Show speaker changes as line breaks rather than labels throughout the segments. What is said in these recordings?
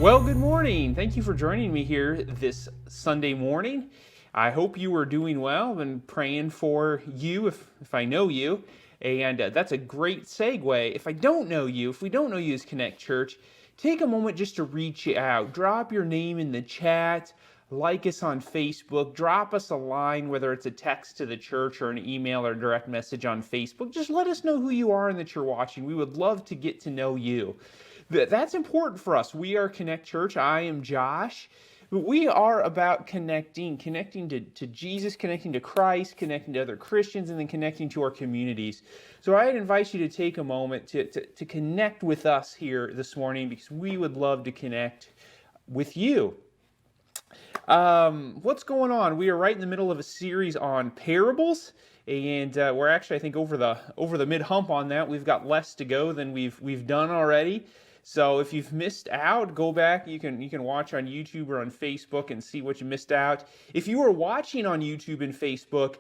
Well, good morning. Thank you for joining me here this Sunday morning. I hope you are doing well. I've been praying for you if I know you. And that's a great segue. If we don't know you as Connect Church, take a moment just to reach out. Drop your name in the chat. Like us on Facebook. Drop us a line, whether it's a text to the church or an email or direct message on Facebook. Just let us know who you are and that you're watching. We would love to get to know you. That's important for us. We are Connect Church. I am Josh. We are about connecting to Jesus, connecting to Christ, connecting to other Christians, and then connecting to our communities. So I'd invite you to take a moment to connect with us here this morning, because we would love to connect with you. What's going on? We are right in the middle of a series on parables, and we're actually, I think, over the mid hump on that. We've got less to go than we've done already. So if you've missed out, go back. You can watch on YouTube or on Facebook and see what you missed out. If you are watching on YouTube and Facebook,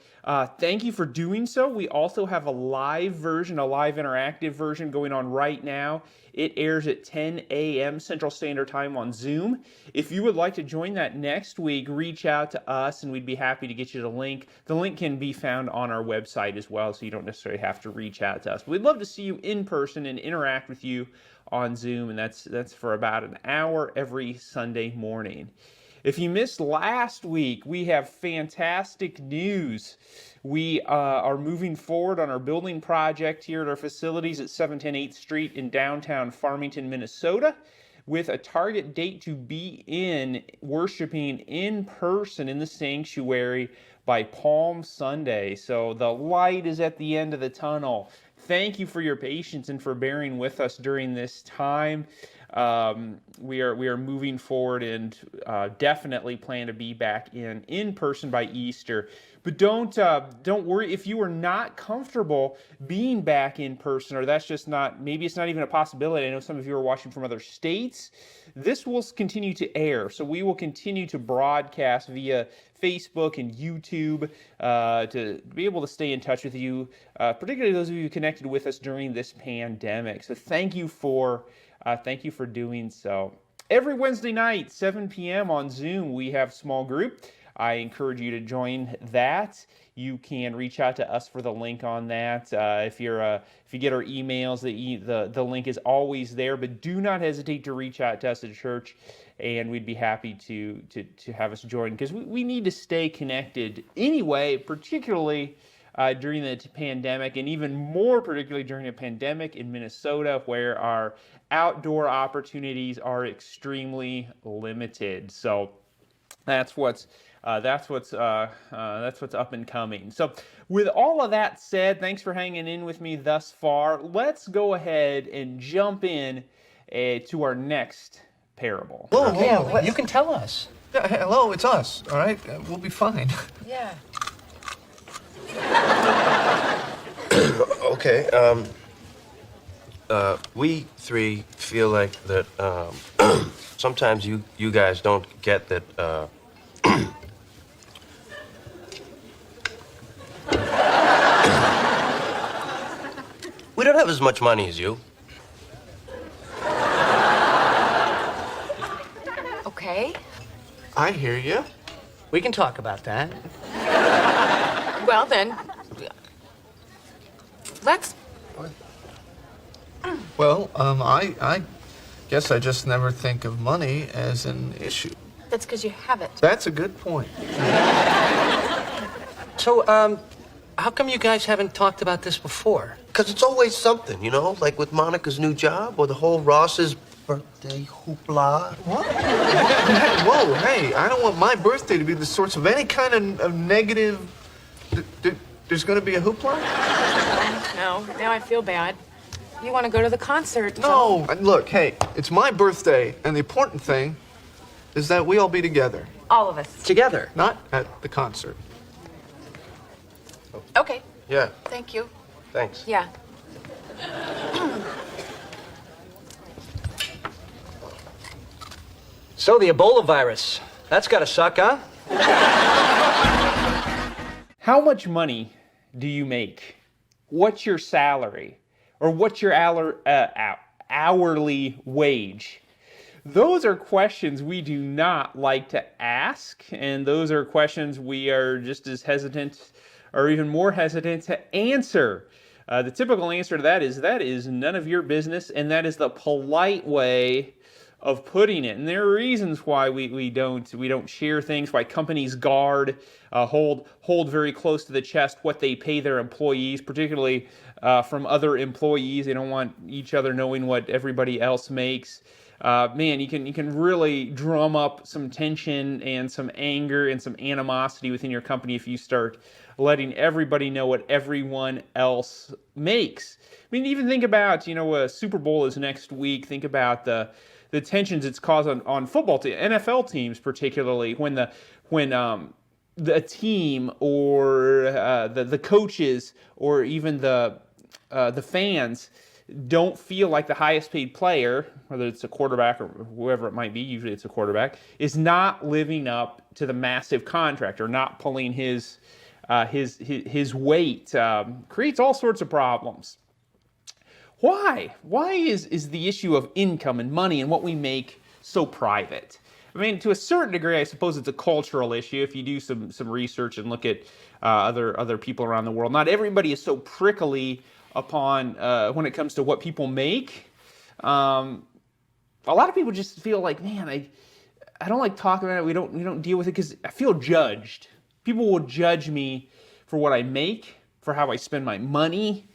thank you for doing so. We also have a live version, a live interactive version going on right now. It airs at 10 a.m. Central Standard Time on Zoom. If you would like to join that next week, reach out to us and we'd be happy to get you the link. The link can be found on our website as well, so you don't necessarily have to reach out to us. We'd love to see you in person and interact with you on Zoom, and that's for about an hour every Sunday morning. If you missed last week, we have fantastic news. We are moving forward on our building project here at our facilities at 710 8th Street in downtown Farmington, Minnesota, with a target date to be worshiping in person in the sanctuary by Palm Sunday. So the light is at the end of the tunnel. Thank you for your patience and for bearing with us during this time. We are moving forward and definitely plan to be back in person by Easter. But don't worry if you are not comfortable being back in person, or that's just not, maybe it's not even a possibility. I know some of you are watching from other states. This will continue to air, so we will continue to broadcast via Facebook and YouTube to be able to stay in touch with you, particularly those of you who connected with us during this pandemic. So thank you for doing so. Every Wednesday night, 7 p.m. on Zoom, we have small group. I encourage you to join that. You can reach out to us for the link on that. If you get our emails, the link is always there. But do not hesitate to reach out to us at church, and we'd be happy to have us join, because we need to stay connected anyway, particularly during the pandemic, and even more particularly during a pandemic in Minnesota, where our outdoor opportunities are extremely limited. So that's what's up and coming. So with all of that said, thanks for hanging in with me thus far. Let's go ahead and jump in to our next parable.
Whoa, yeah, you can tell us.
Yeah, hello, it's us, all right? We'll be fine.
Yeah.
Okay, we three feel like that sometimes you guys don't get that we don't have as much money as you.
Okay.
I hear you.
We can talk about that.
Well, then, let's...
Well, I guess I just never think of money as an issue.
That's because you have it.
That's a good point.
So, how come you guys haven't talked about this before?
Because it's always something, you know, like with Monica's new job or the whole Ross's birthday hoopla.
What? Whoa, hey, I don't want my birthday to be the source of any kind of negative... There's going to be a hoopla?
No, now I feel bad. You want to go to the concert.
No, look, hey, it's my birthday, and the important thing is that we all be together.
All of us.
Together.
Not at the concert.
Okay.
Yeah,
Thank you.
thanks.
Yeah.
So, the Ebola virus. That's gotta suck, huh?
How much money do you make? What's your salary? Or what's your hourly wage? Those are questions we do not like to ask, and those are questions we are just as hesitant or even more hesitant to answer. The typical answer to that is none of your business, and that is the polite way of putting it. And there are reasons why we don't share things, why companies guard, hold very close to the chest what they pay their employees, particularly from other employees. They don't want each other knowing what everybody else makes. Man, you can really drum up some tension and some anger and some animosity within your company if you start letting everybody know what everyone else makes. I mean, even think about, Super Bowl is next week. Think about the tensions it's caused on football teams, NFL teams particularly, when the team or the coaches or even the fans don't feel like the highest paid player, whether it's a quarterback or whoever it might be, usually it's a quarterback, is not living up to the massive contract or not pulling his weight. Creates all sorts of problems. Why? Why is the issue of income and money and what we make so private? I mean, to a certain degree, I suppose it's a cultural issue. If you do some research and look at other people around the world, not everybody is so prickly upon when it comes to what people make. A lot of people just feel like, man, I don't like talking about it. We don't deal with it because I feel judged. People will judge me for what I make, for how I spend my money,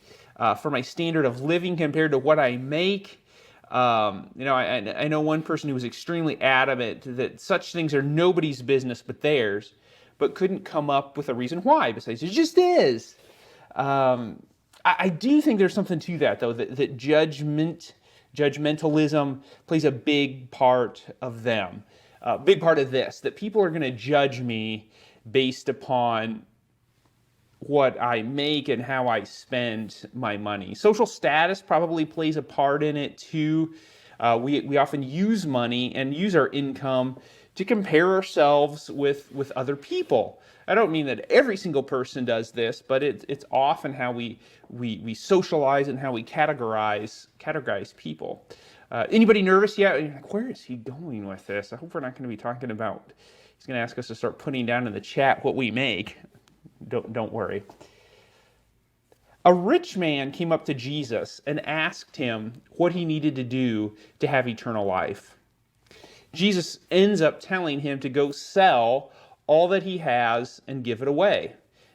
for my standard of living compared to what I make. I know one person who was extremely adamant that such things are nobody's business but theirs, but couldn't come up with a reason why besides it just is. I do think there's something to that, though, that judgmentalism plays a big part of them. Big part of this, that people are going to judge me based upon what I make and how I spend my money. Social status probably plays a part in it too. We often use money and use our income to compare ourselves with other people. I don't mean that every single person does this, but it's often how we socialize and how we categorize people. Anybody nervous yet? Like, where is he going with this? I hope we're not going to be talking about. He's going to ask us to start putting down in the chat what we make. Don't worry. A rich man came up to Jesus and asked him what he needed to do to have eternal life. Jesus ends up telling him to go sell all that he has and give it away.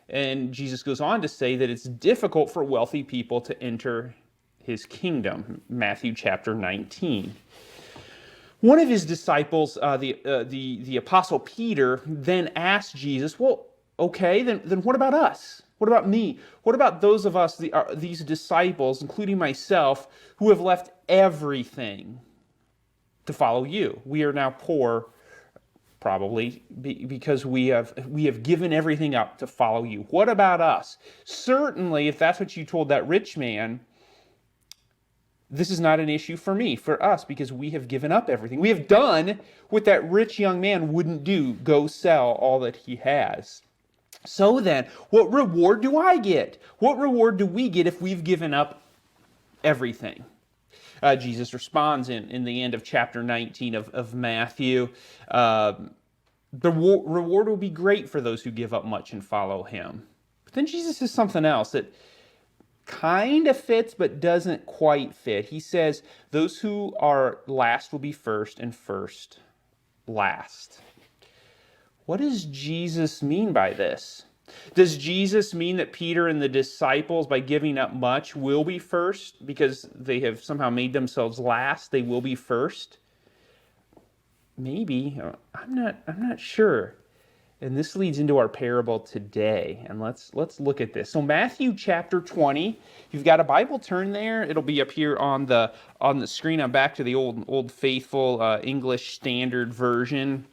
And Jesus goes on to say that it's difficult for wealthy people to enter his kingdom. Matthew chapter 19. One of his disciples, the apostle Peter, then asked Jesus, well, okay, then what about us? What about me? What about those of us, these disciples, including myself, who have left everything to follow you? We are now poor, probably, because we have given everything up to follow you. What about us? Certainly, if that's what you told that rich man, this is not an issue for me, for us, because we have given up everything. We have done what that rich young man wouldn't do, go sell all that he has. So then, what reward do I get? What reward do we get if we've given up everything? Jesus responds in the end of chapter 19 of Matthew. The reward will be great for those who give up much and follow him. But then Jesus says something else that kind of fits but doesn't quite fit. He says, those who are last will be first and first last. What does Jesus mean by this? Does Jesus mean that Peter and the disciples, by giving up much, will be first because they have somehow made themselves last? They will be first? Maybe. I'm not sure. And this leads into our parable today. And let's look at this. So Matthew chapter 20. If you've got a Bible, turn there. It'll be up here on the screen. I'm back to the old faithful English Standard Version.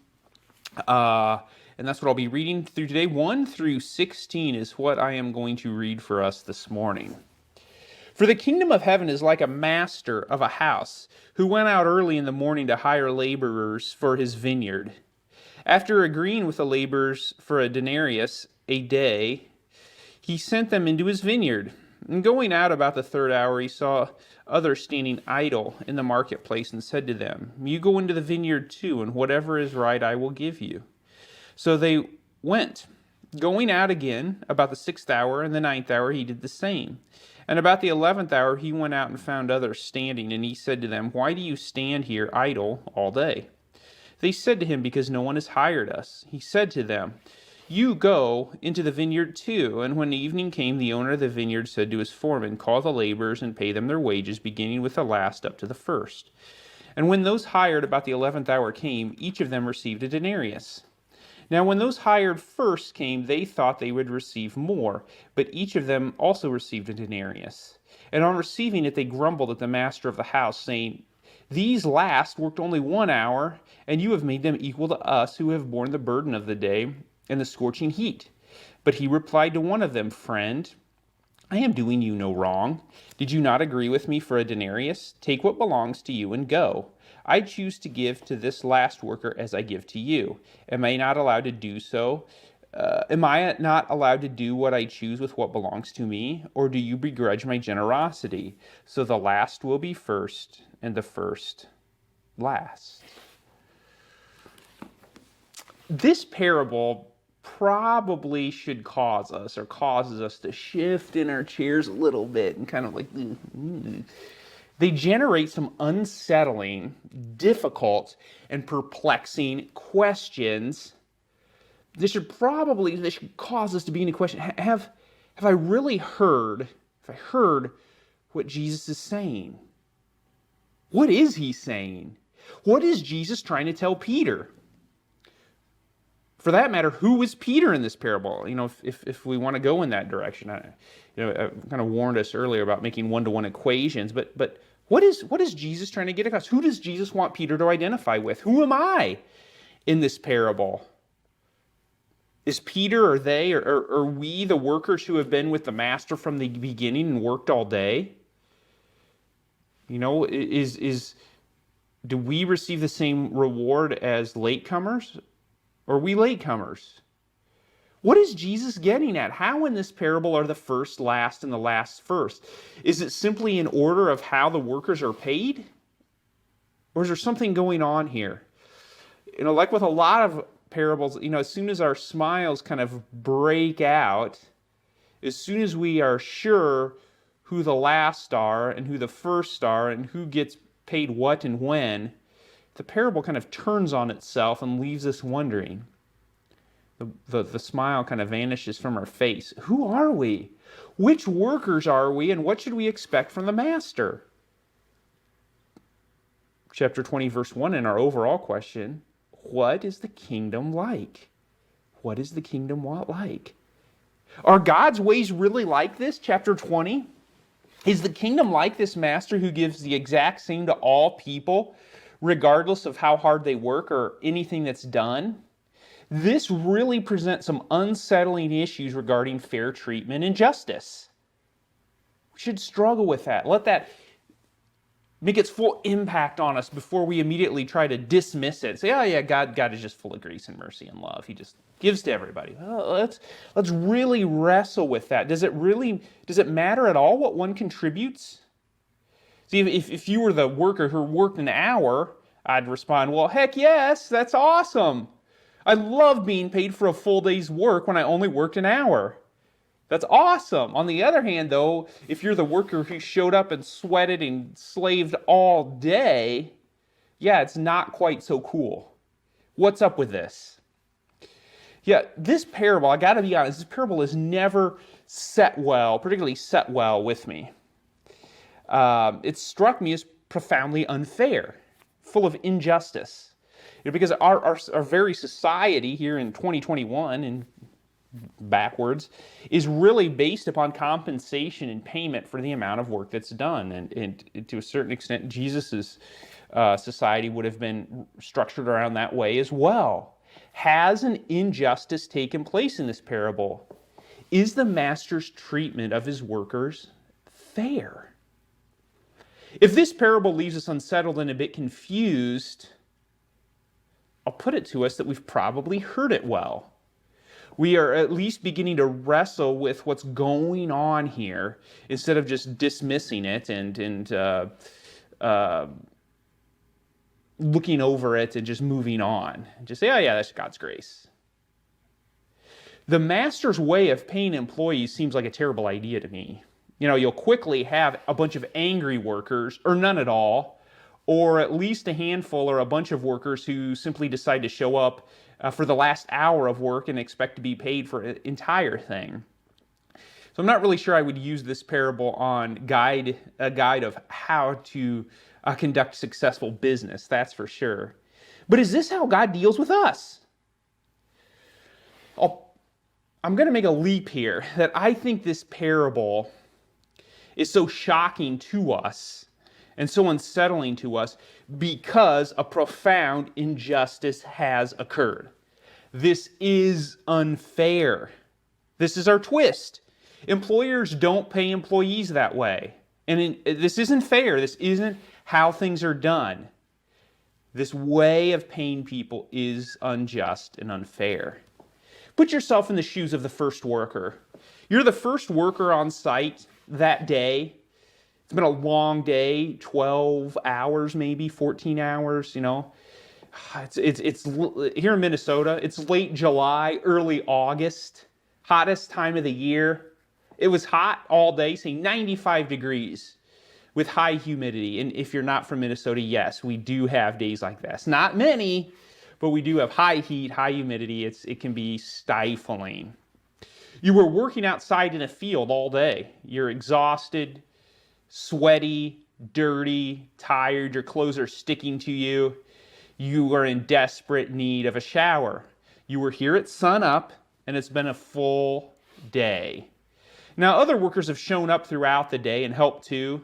And that's what I'll be reading through today. 1 through 16 is what I am going to read for us this morning. For the kingdom of heaven is like a master of a house who went out early in the morning to hire laborers for his vineyard. After agreeing with the laborers for a denarius a day, he sent them into his vineyard. And going out about the third hour, he saw others standing idle in the marketplace and said to them, "You go into the vineyard too, and whatever is right I will give you." So they went. Going out again about the 6th hour and the 9th hour, he did the same. And about the 11th hour, he went out and found others standing, and he said to them, "Why do you stand here idle all day?" They said to him, "Because no one has hired us." He said to them, "You go into the vineyard too." And when the evening came, the owner of the vineyard said to his foreman, "Call the laborers and pay them their wages, beginning with the last up to the first." And when those hired about the 11th hour came, each of them received a denarius. Now when those hired first came, they thought they would receive more, but each of them also received a denarius. And on receiving it, they grumbled at the master of the house, saying, "These last worked only 1 hour, and you have made them equal to us who have borne the burden of the day and the scorching heat." But he replied to one of them, "Friend, I am doing you no wrong. Did you not agree with me for a denarius? Take what belongs to you and go. I choose to give to this last worker as I give to you. Am I not allowed to do so? Am I not allowed to do what I choose with what belongs to me? Or do you begrudge my generosity? So the last will be first, and the first last." This parable probably should causes us to shift in our chairs a little bit and kind of like, They generate some unsettling, difficult, and perplexing questions. This should cause us to begin to question, have I really heard, what Jesus is saying? What is he saying? What is Jesus trying to tell Peter? For that matter, who is Peter in this parable? If we want to go in that direction, I kind of warned us earlier about making one-to-one equations, but what is Jesus trying to get across? Who does Jesus want Peter to identify with? Who am I in this parable? Is Peter or they or we the workers who have been with the master from the beginning and worked all day? Do we receive the same reward as latecomers? Or are we latecomers? What is Jesus getting at? How in this parable are the first last and the last first? Is it simply in order of how the workers are paid? Or is there something going on here? Like with a lot of parables, as soon as our smiles kind of break out, as soon as we are sure who the last are and who the first are and who gets paid what and when, the parable kind of turns on itself and leaves us wondering. The smile kind of vanishes from our face. Who are we? Which workers are we, and what should we expect from the master? Chapter 20, verse 1, in our overall question, what is the kingdom like? What is the kingdom like? Are God's ways really like this? Chapter 20. Is the kingdom like this master who gives the exact same to all people, regardless of how hard they work or anything that's done? This really presents some unsettling issues regarding fair treatment and justice. We should struggle with that. Let that make its full impact on us before we immediately try to dismiss it. Say, oh yeah, God is just full of grace and mercy and love. He just gives to everybody. Well, let's really wrestle with that. Does it matter at all what one contributes? See, if you were the worker who worked an hour, I'd respond, well, heck yes, that's awesome. I love being paid for a full day's work when I only worked an hour. That's awesome. On the other hand, though, if you're the worker who showed up and sweated and slaved all day, yeah, it's not quite so cool. What's up with this? Yeah, this parable, I got to be honest, this parable is never particularly set well with me. It struck me as profoundly unfair, full of injustice. Because our very society here in 2021 and backwards is really based upon compensation and payment for the amount of work that's done. And to a certain extent, Jesus' society would have been structured around that way as well. Has an injustice taken place in this parable? Is the master's treatment of his workers fair? If this parable leaves us unsettled and a bit confused, I'll put it to us that we've probably heard it well. We are at least beginning to wrestle with what's going on here instead of just dismissing it and looking over it and just moving on. Just say, oh yeah, that's God's grace. The master's way of paying employees seems like a terrible idea to me. You'll quickly have a bunch of angry workers, or none at all, or at least a handful or a bunch of workers who simply decide to show up for the last hour of work and expect to be paid for an entire thing. So I'm not really sure I would use this parable on a guide of how to conduct successful business, that's for sure. But is this how God deals with us? I'm going to make a leap here that I think this parable is so shocking to us and so unsettling to us because a profound injustice has occurred. This is unfair. This is our twist. Employers don't pay employees that way. And this isn't fair. This isn't how things are done. This way of paying people is unjust and unfair. Put yourself in the shoes of the first worker. You're the first worker on site that day. It's been a long day, 12 hours maybe, 14 hours, It's here in Minnesota, it's late July, early August, hottest time of the year. It was hot all day, say 95 degrees with high humidity. And if you're not from Minnesota, yes, we do have days like this. Not many, but we do have high heat, high humidity. It can be stifling. You were working outside in a field all day. You're exhausted, sweaty, dirty, tired. Your clothes are sticking to you. You are in desperate need of a shower. You were here at sunup, and it's been a full day. Now, other workers have shown up throughout the day and helped too,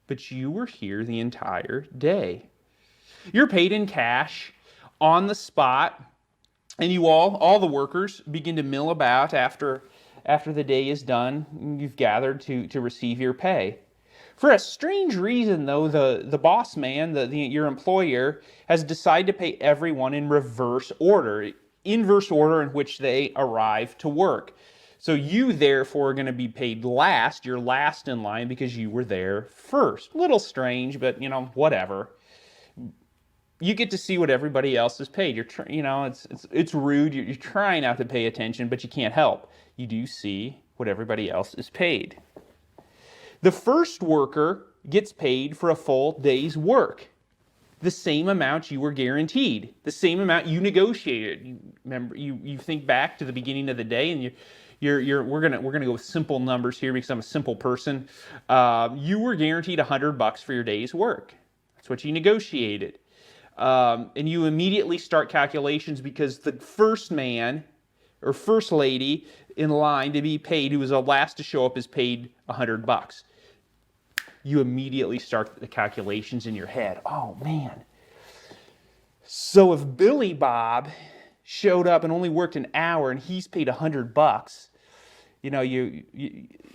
but you were here the entire day. You're paid in cash, on the spot, and you all the workers, begin to mill about after the day is done. You've gathered to receive your pay. For a strange reason, though, the boss man, your employer, has decided to pay everyone in reverse order, inverse order in which they arrive to work. So you, therefore, are going to be paid last. You're last in line because you were there first. A little strange, but, whatever. You get to see what everybody else is paid. It's rude. You're trying not to pay attention, but you can't help. You do see what everybody else is paid. The first worker gets paid for a full day's work. The same amount you were guaranteed. The same amount you negotiated. Remember, you think back to the beginning of the day, and we're gonna go with simple numbers here because I'm a simple person. You were guaranteed $100 for your day's work. That's what you negotiated. And you immediately start calculations because the first man or first lady in line to be paid, who was the last to show up, is paid $100. You immediately start the calculations in your head. Oh man. So if Billy Bob showed up and only worked an hour and he's paid $100,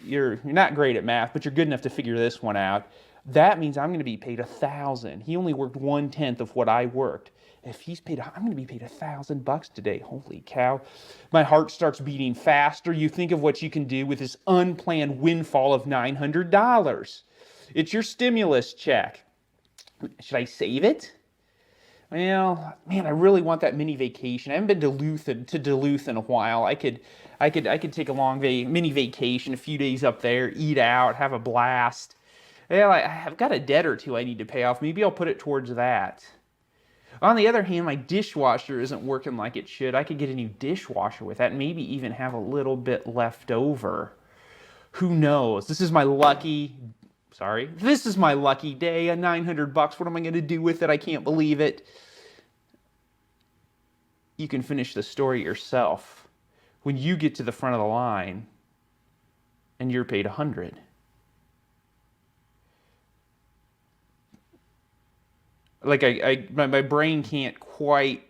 you're not great at math, but you're good enough to figure this one out. That means I'm going to be paid $1,000. He only worked 1/10 of what I worked. If he's paid, I'm going to be paid $1,000 today. Holy cow. My heart starts beating faster. You think of what you can do with this unplanned windfall of $900. It's your stimulus check. Should I save it? Well, man, I really want that mini vacation. I haven't been to Duluth in a while. I could take a long mini vacation, a few days up there, eat out, have a blast. Well, I've got a debt or two I need to pay off. Maybe I'll put it towards that. On the other hand, my dishwasher isn't working like it should. I could get a new dishwasher with that and maybe even have a little bit left over. Who knows? This is my lucky day, a $900. What am I going to do with it? I can't believe it. You can finish the story yourself when you get to the front of the line and you're paid $100. Like my brain can't quite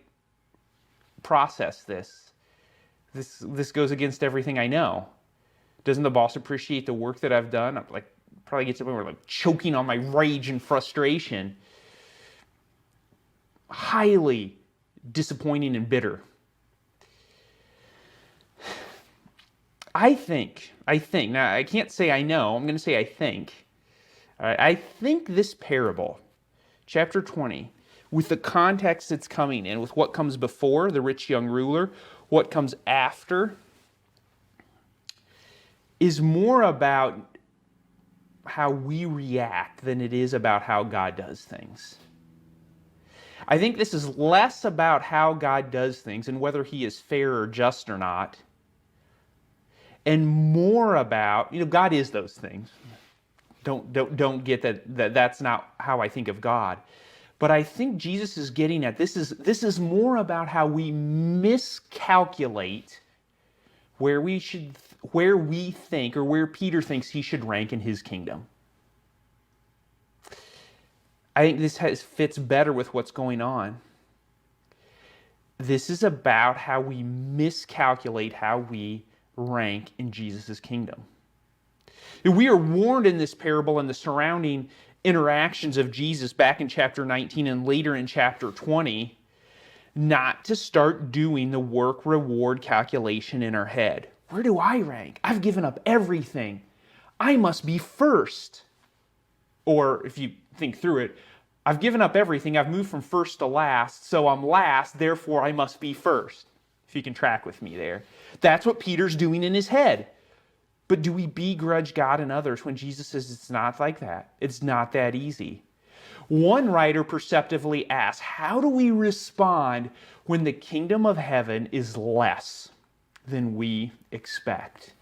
process this. This goes against everything I know. Doesn't the boss appreciate the work that I've done? I'm probably get to the point where I'm choking on my rage and frustration. Highly disappointing and bitter. I think, now I can't say I know, I'm going to say I think. All right, I think this parable, chapter 20, with the context it's coming in, with what comes before the rich young ruler, what comes after, is more about how we react than it is about how God does things. I think this is less about how God does things and whether he is fair or just or not, and more about, God is those things. Don't get that's not how I think of God. But I think Jesus is getting at this is more about how we miscalculate where we think or where Peter thinks he should rank in his kingdom. I think this fits better with what's going on. This is about how we miscalculate how we rank in Jesus' kingdom. We are warned in this parable and the surrounding interactions of Jesus back in chapter 19 and later in chapter 20 not to start doing the work-reward calculation in our head. Where do I rank? I've given up everything. I must be first. Or if you think through it, I've given up everything. I've moved from first to last, so I'm last, therefore I must be first. If you can track with me there. That's what Peter's doing in his head. But do we begrudge God and others when Jesus says it's not like that? It's not that easy. One writer perceptively asks, how do we respond when the kingdom of heaven is less than we expect?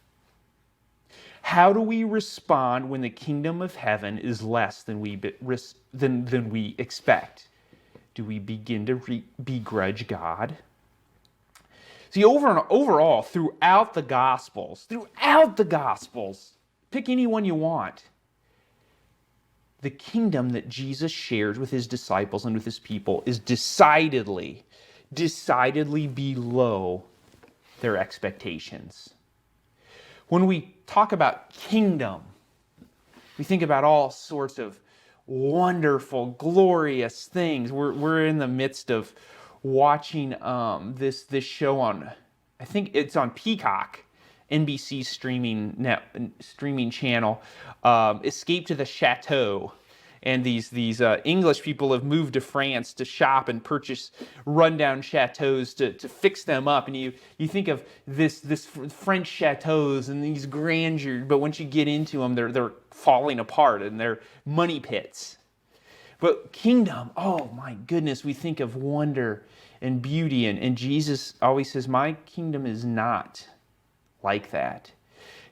How do we respond when the kingdom of heaven is less than we expect? Do we begin to begrudge God? See, overall, throughout the Gospels, pick any one you want, the kingdom that Jesus shares with his disciples and with his people is decidedly below their expectations. When we talk about kingdom, we think about all sorts of wonderful, glorious things. We're in the midst of watching this show on, I think it's on Peacock, NBC's streaming channel, Escape to the Chateau. And these English people have moved to France to shop and purchase rundown chateaus to fix them up. And you think of this French chateaus and these grandeur, but once you get into them, they're falling apart and they're money pits. But kingdom, oh my goodness, we think of wonder and beauty. And Jesus always says, my kingdom is not like that.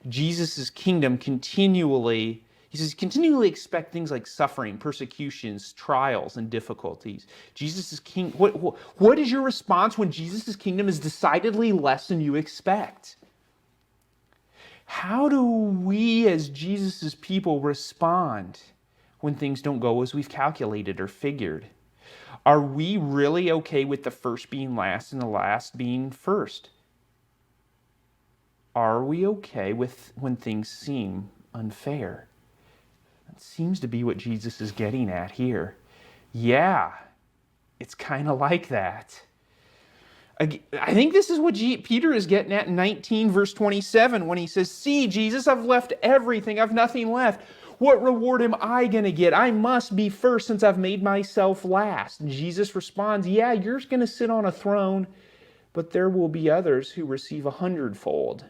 Jesus' kingdom continually expect things like suffering, persecutions, trials, and difficulties. Jesus' king. What is your response when Jesus' kingdom is decidedly less than you expect? How do we as Jesus' people respond when things don't go as we've calculated or figured? Are we really okay with the first being last and the last being first? Are we okay with when things seem unfair? That seems to be what Jesus is getting at here. Yeah, it's kind of like that. I think this is what Peter is getting at in 19 verse 27 when he says, see, Jesus, I've left everything. I've nothing left. What reward am I going to get? I must be first since I've made myself last. And Jesus responds, yeah, you're going to sit on a throne, but there will be others who receive 100-fold.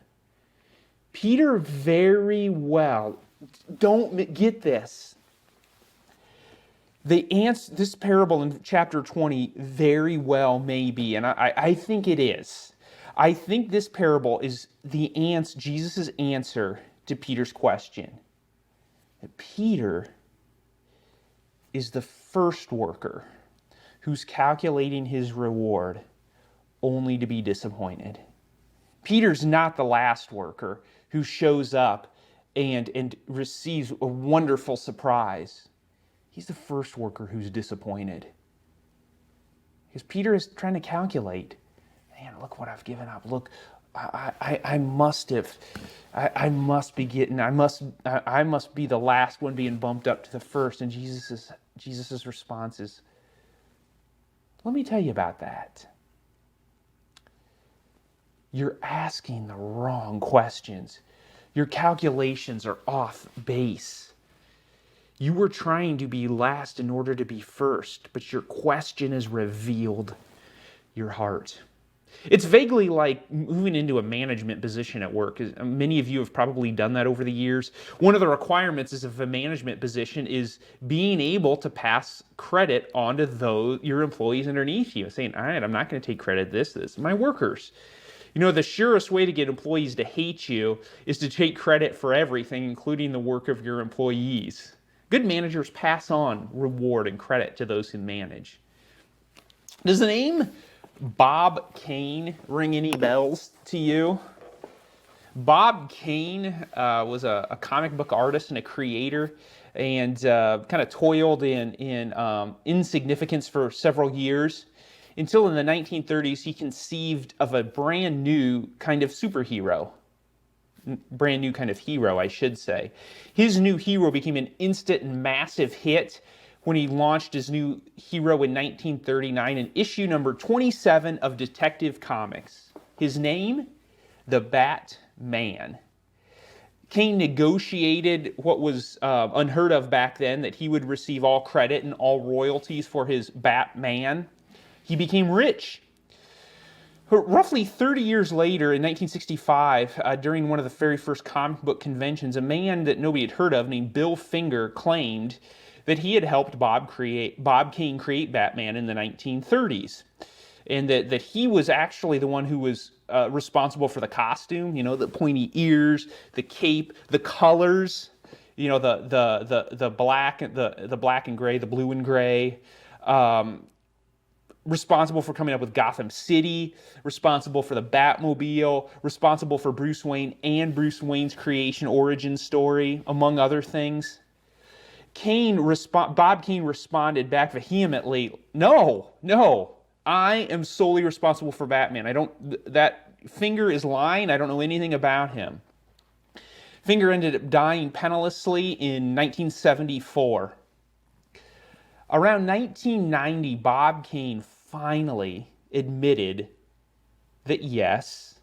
Peter very well, don't get this. This parable in chapter 20 very well may be, and I think it is. I think this parable is Jesus' answer to Peter's question. That Peter is the first worker who's calculating his reward only to be disappointed. Peter's not the last worker who shows up and receives a wonderful surprise. He's the first worker who's disappointed. Because Peter is trying to calculate, man, look what I've given up. Look, I must be the last one being bumped up to the first. And Jesus' response is, let me tell you about that. You're asking the wrong questions. Your calculations are off base. You were trying to be last in order to be first, but your question has revealed your heart. It's vaguely like moving into a management position at work. Many of you have probably done that over the years. One of the requirements of a management position is being able to pass credit on to your employees underneath you, saying, all right, I'm not going to take credit. This is my workers. You know, the surest way to get employees to hate you is to take credit for everything, including the work of your employees. Good managers pass on reward and credit to those who manage. Does the name Bob Kane ring any bells to you? Bob Kane was a comic book artist and a creator, and kind of toiled in insignificance for several years, until in the 1930s he conceived of a brand new kind of superhero. Brand new kind of hero, I should say. His new hero became an instant and massive hit when he launched his new hero in 1939 in issue number 27 of Detective Comics. His name, the Batman. Kane negotiated what was unheard of back then, that he would receive all credit and all royalties for his Batman. He became rich. Roughly 30 years later, in 1965, during one of the very first comic book conventions, a man that nobody had heard of named Bill Finger claimed that he had helped Bob Kane create Batman in the 1930s. And that he was actually the one who was responsible for the costume, you know, the pointy ears, the cape, the colors, you know, the black and gray, the blue and gray, responsible for coming up with Gotham City, responsible for the Batmobile, responsible for Bruce Wayne and Bruce Wayne's creation origin story, among other things. Bob Kane responded back vehemently, no, I am solely responsible for Batman. That Finger is lying. I don't know anything about him. Finger ended up dying pennilessly in 1974. Around 1990, Bob Kane finally admitted that yes,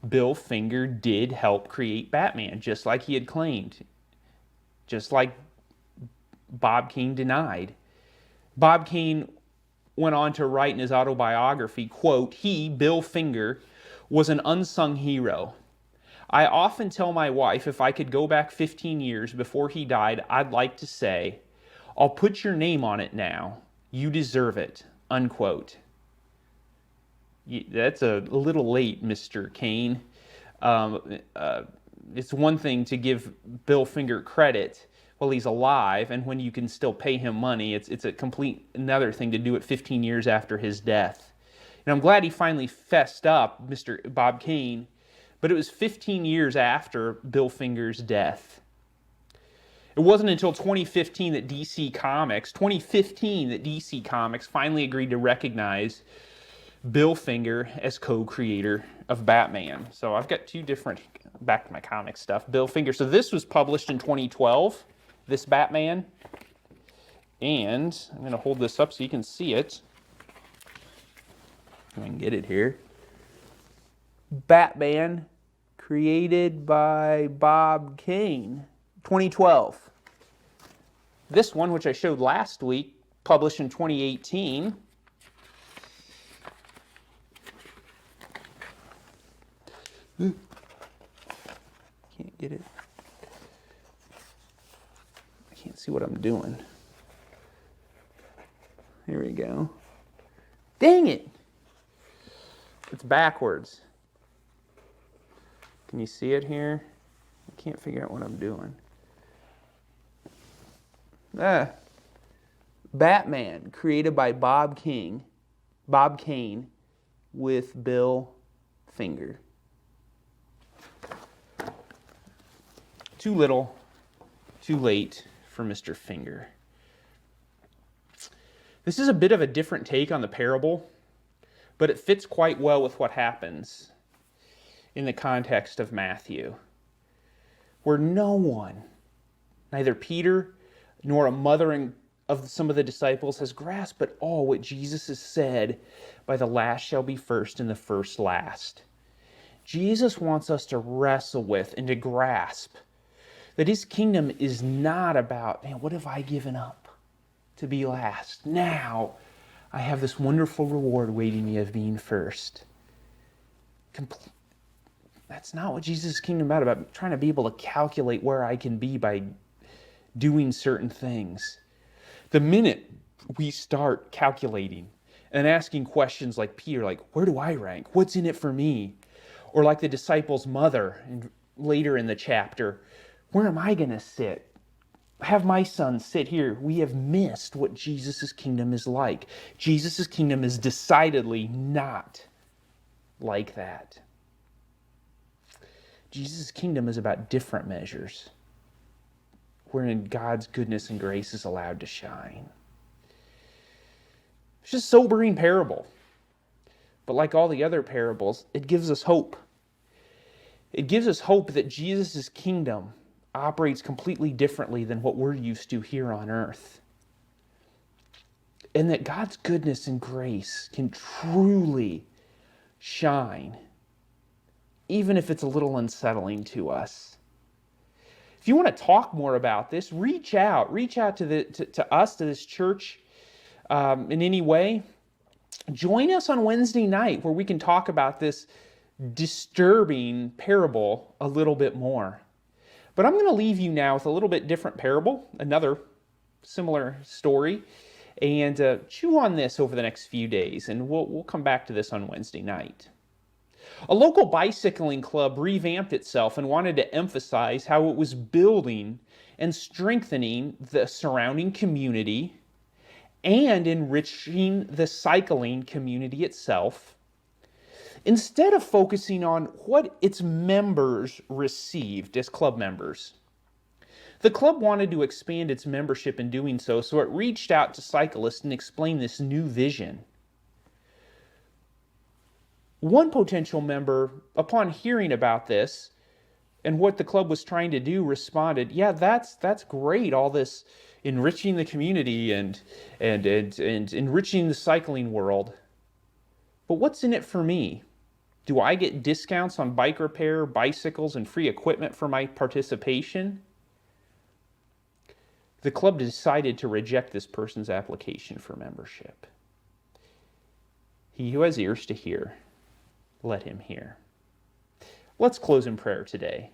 Bill Finger did help create Batman, just like he had claimed, just like Bob Kane denied. Bob Kane went on to write in his autobiography, quote, he, Bill Finger, was an unsung hero. I often tell my wife if I could go back 15 years before he died, I'd like to say, I'll put your name on it now. You deserve it, unquote. That's a little late, Mr. Kane. It's one thing to give Bill Finger credit while he's alive, and when you can still pay him money, it's a complete another thing to do it 15 years after his death. And I'm glad he finally fessed up, Mr. Bob Kane, but it was 15 years after Bill Finger's death. It wasn't until 2015 that DC Comics finally agreed to recognize Bill Finger as co-creator of Batman. So I've got two different, back to my comic stuff, Bill Finger. So this was published in 2012, this Batman. And I'm going to hold this up so you can see it. If I can get it here. Batman, created by Bob Kane, 2012. This one, which I showed last week, published in 2018. Can't get it. I can't see what I'm doing. Here we go. Dang it! It's backwards. Can you see it here? I can't figure out what I'm doing. Batman, created by Bob Kane, with Bill Finger. Too little, too late for Mr. Finger. This is a bit of a different take on the parable, but it fits quite well with what happens in the context of Matthew, where no one, neither Peter nor a mother of some of the disciples, has grasped at all what Jesus has said, by the last shall be first and the first last. Jesus wants us to wrestle with and to grasp that his kingdom is not about, man, what have I given up to be last? Now I have this wonderful reward waiting me of being first. That's not what Jesus' kingdom is about trying to be able to calculate where I can be by doing certain things. The minute we start calculating and asking questions like Peter, like, where do I rank? What's in it for me? Or like the disciples' mother, and later in the chapter, where am I going to sit? Have my son sit here. We have missed what Jesus' kingdom is like. Jesus' kingdom is decidedly not like that. Jesus' kingdom is about different measures, wherein God's goodness and grace is allowed to shine. It's just a sobering parable. But like all the other parables, it gives us hope. It gives us hope that Jesus' kingdom operates completely differently than what we're used to here on earth. And that God's goodness and grace can truly shine, even if it's a little unsettling to us. If you want to talk more about this, reach out to us, to this church in any way. Join us on Wednesday night where we can talk about this disturbing parable a little bit more. But I'm going to leave you now with a little bit different parable, another similar story, and chew on this over the next few days, and we'll come back to this on Wednesday night. A local bicycling club revamped itself and wanted to emphasize how it was building and strengthening the surrounding community and enriching the cycling community itself, instead of focusing on what its members received as club members. The club wanted to expand its membership in doing so it reached out to cyclists and explained this new vision. One potential member, upon hearing about this and what the club was trying to do, responded, yeah, that's great, all this enriching the community and enriching the cycling world. But what's in it for me? Do I get discounts on bike repair, bicycles, and free equipment for my participation? The club decided to reject this person's application for membership. He who has ears to hear, let him hear. Let's close in prayer today.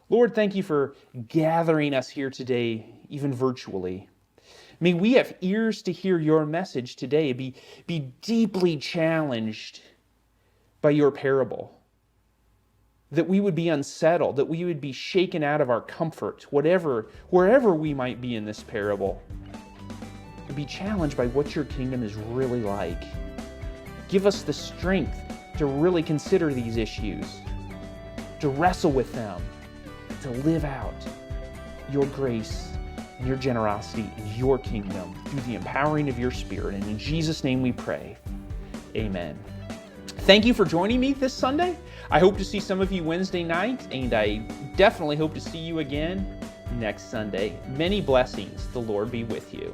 Lord, thank you for gathering us here today, even virtually. May we have ears to hear your message today, be deeply challenged by your parable, that we would be unsettled, that we would be shaken out of our comfort, wherever we might be in this parable, to be challenged by what your kingdom is really like. Give us the strength to really consider these issues, to wrestle with them, to live out your grace and your generosity in your kingdom through the empowering of your Spirit. And in Jesus' name we pray, amen. Thank you for joining me this Sunday. I hope to see some of you Wednesday night, and I definitely hope to see you again next Sunday. Many blessings. The Lord be with you.